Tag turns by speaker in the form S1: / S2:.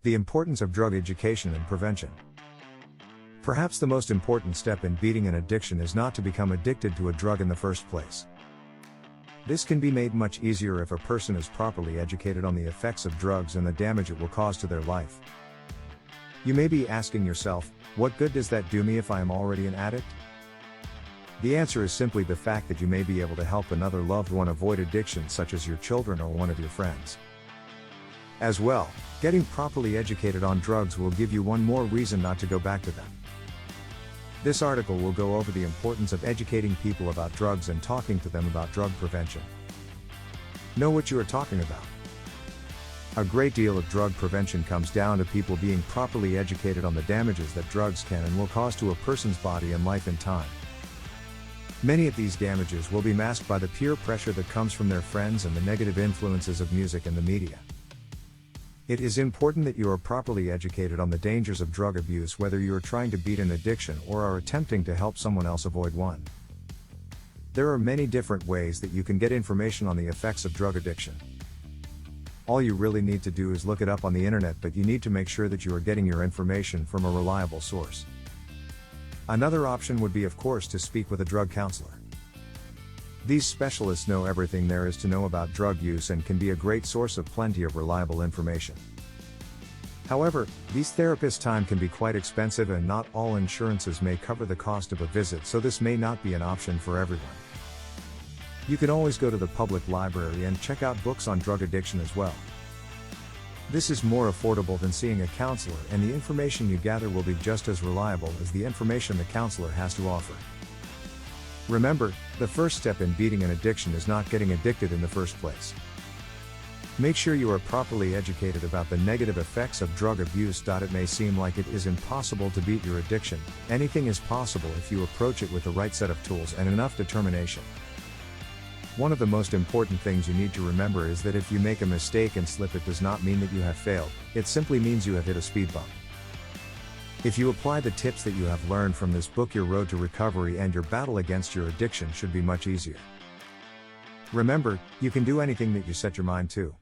S1: The importance of drug education and prevention. Perhaps the most important step in beating an addiction is not to become addicted to a drug in the first place. This can be made much easier if a person is properly educated on the effects of drugs and the damage it will cause to their life. You may be asking yourself, what good does that do me if I am already an addict? The answer is simply the fact that you may be able to help another loved one avoid addiction, such as your children or one of your friends. As well, getting properly educated on drugs will give you one more reason not to go back to them. This article will go over the importance of educating people about drugs and talking to them about drug prevention. Know what you are talking about. A great deal of drug prevention comes down to people being properly educated on the damages that drugs can and will cause to a person's body and life in time. Many of these damages will be masked by the peer pressure that comes from their friends and the negative influences of music and the media. It is important that you are properly educated on the dangers of drug abuse, whether you are trying to beat an addiction or are attempting to help someone else avoid one. There are many different ways that you can get information on the effects of drug addiction. All you really need to do is look it up on the internet, but you need to make sure that you are getting your information from a reliable source. Another option would be, of course, to speak with a drug counselor. These specialists know everything there is to know about drug use and can be a great source of plenty of reliable information. However, these therapists' time can be quite expensive and not all insurances may cover the cost of a visit, so this may not be an option for everyone. You can always go to the public library and check out books on drug addiction as well. This is more affordable than seeing a counselor, and the information you gather will be just as reliable as the information the counselor has to offer. Remember, the first step in beating an addiction is not getting addicted in the first place. Make sure you are properly educated about the negative effects of drug abuse. It may seem like it is impossible to beat your addiction. Anything is possible if you approach it with the right set of tools and enough determination. One of the most important things you need to remember is that if you make a mistake and slip, it does not mean that you have failed, it simply means you have hit a speed bump. If you apply the tips that you have learned from this book, your road to recovery and your battle against your addiction should be much easier. Remember, you can do anything that you set your mind to.